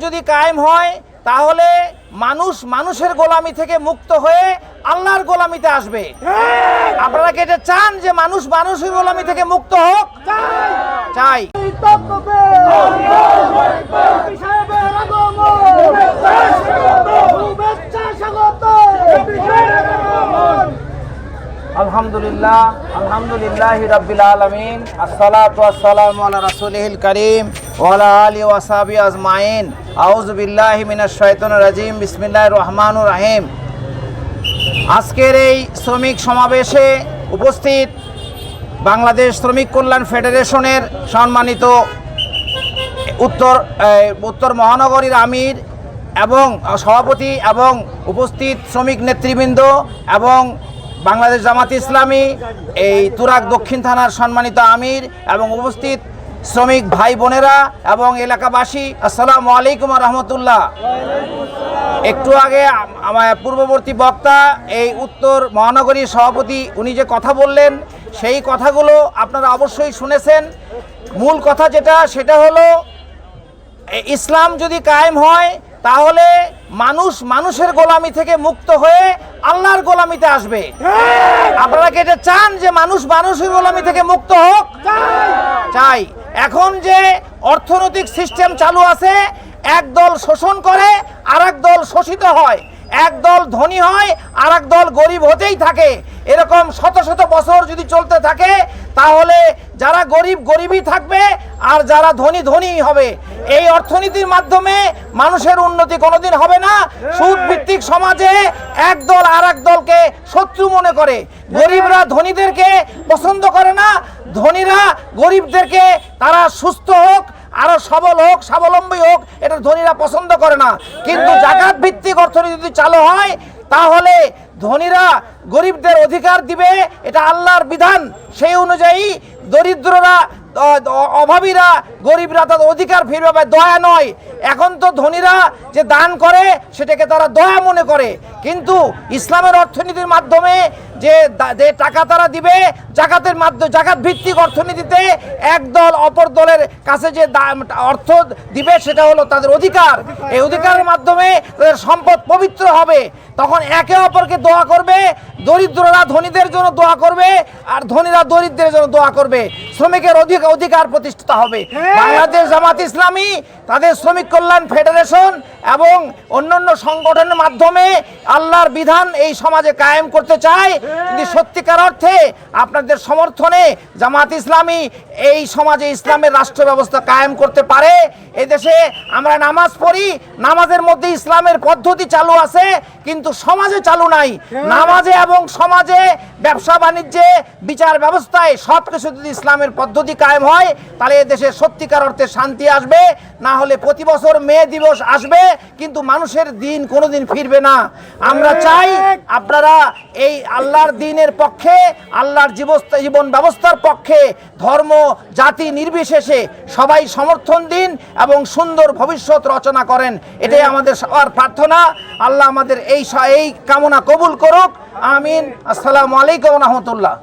যদি কায়েম হয় তাহলে মানুষ মানুষের গোলামি থেকে মুক্ত হয়ে আল্লাহর গোলামিতে আসবে। আপনারা কি এটা চান যে মানুষ মানুষের গোলামি থেকে মুক্ত হোক? চাই। আলহামদুলিল্লাহ, আলহামদুলিল্লাহি রাব্বিল আলামিন, আসসালাতু ওয়াসসালামু আলা রাসূলিল কারীম ওয়া আলা আলিহি ওয়া সাহবিহি আজমাইন। আউযু বিল্লাহি মিনাশ শাইতানির রাজীম। বিসমিল্লাহির রহমানির রহিম। আজকের এই শ্রমিক সমাবেশে উপস্থিত বাংলাদেশ শ্রমিক কল্যাণ ফেডারেশনের সম্মানিত উত্তর মহানগরীর আমির এবং সভাপতি এবং উপস্থিত শ্রমিক নেতৃবৃন্দ এবং বাংলাদেশ জামাত ইসলামী এই তুরাগ দক্ষিণ থানার সম্মানিত আমির এবং উপস্থিত শ্রমিক ভাই বোনেরা এবং এলাকাবাসী, আসসালামু আলাইকুম ওয়া রাহমাতুল্লাহ। একটু আগে আমার পূর্ববর্তী বক্তা এই উত্তর মহানগরীর সভাপতি উনি যে কথা বললেন সেই কথাগুলো আপনারা অবশ্যই শুনেছেন। মূল কথা যেটা সেটা হলো ইসলাম যদি কায়েম হয় তাহলে মানুষ মানুষের গোলামি থেকে মুক্ত হয়ে আল্লাহর গোলামিতে আসবে। আপনারা কি এটা চান যে মানুষ মানুষের গোলামি থেকে মুক্ত হোক? চাই। এখন যে অর্থনৈতিক সিস্টেম চালু আছে, এক দল শোষণ করে আর এক দল শোষিত হয়, এক দল ধনী হয় আর এক দল গরিব হতেই থাকে। এরকম শত শত বছর যদি চলতে থাকে তাহলে যারা গরিব গরিবই থাকবে আর যারা ধনী ধনীই হবে। এই অর্থনীতির মাধ্যমে মানুষের উন্নতি কোনোদিন হবে না। সুদ ভিত্তিক সমাজে এক দল আর এক দলকে শত্রু মনে করে। গরিবরা ধনীদেরকে পছন্দ করে না, ধনীরা গরিবদেরকে তারা সুস্থ হোক আরো সবল হোক স্বাবলম্বী হোক এটা ধনীরা পছন্দ করে না। কিন্তু জাকাত ভিত্তিক অর্থনীতি যদি চালু হয় তাহলে ধনীরা গরিবদের অধিকার দিবে, এটা আল্লাহর বিধান। সেই অনুযায়ী দরিদ্ররা অভাবীরা গরিবরা তাদের অধিকার ফিরে পাবে, দয়া নয়। এখন তো ধনীরা যে দান করে সেটাকে তারা দয়া মনে করে, কিন্তু ইসলামের অর্থনীতির মাধ্যমে যে টাকা তারা দিবে জাকাতের মাধ্যমে, জাকাত ভিত্তিক অর্থনীতিতে এক দল অপর দলের কাছে যে অর্থ দিবে সেটা হলো তাদের অধিকার। এই অধিকারের মাধ্যমে তাদের সম্পদ পবিত্র হবে। তখন একে অপরকে দোয়া করবে, দরিদ্ররা ধনীদের জন্য দোয়া করবে আর ধনীরা দরিদ্রের জন্য দোয়া করবে। শ্রমিকের অধিকার প্রতিষ্ঠিত হবে। বাংলাদেশ জামাত ইসলামী তাদের শ্রমিক কল্যাণ ফেডারেশন এবং অন্যান্য সংগঠনের মাধ্যমে আল্লাহর বিধান এই সমাজে কায়েম করতে চায়। যদি সত্যিকার অর্থে আপনাদের সমর্থনে জামাত ইসলামী এই সমাজে ইসলামের রাষ্ট্র ব্যবস্থা কায়েম করতে পারে। এদেশে আমরা নামাজ পড়ি, নামাজের মধ্যে ইসলামের পদ্ধতি চালু আছে কিন্তু সমাজে চালু নাই। নামাজে এবং সমাজে, ব্যবসা বাণিজ্যে, বিচার ব্যবস্থায় সব কিছু যদি ইসলামের পদ্ধতি কায়েম হয় তাহলে এদেশে সত্যিকার অর্থে শান্তি আসবে। না হলে প্রতি বছর মে দিবস আসবে কিন্তু মানুষের দিন কোনোদিন ফিরবে না। আমরা চাই আপনারা এই আল্লাহর দ্বীনের পক্ষে, আল্লাহর জীবন ব্যবস্থার পক্ষে ধর্ম জাতি নির্বিশেষে সবাই সমর্থন দিন এবং সুন্দর ভবিষ্যৎ রচনা করেন। এটাই আমাদের সবার প্রার্থনা। আল্লাহ আমাদের এই কামনা কবুল করুক। আমিন। আসসালামু আলাইকুম ওয়া রাহমাতুল্লাহ।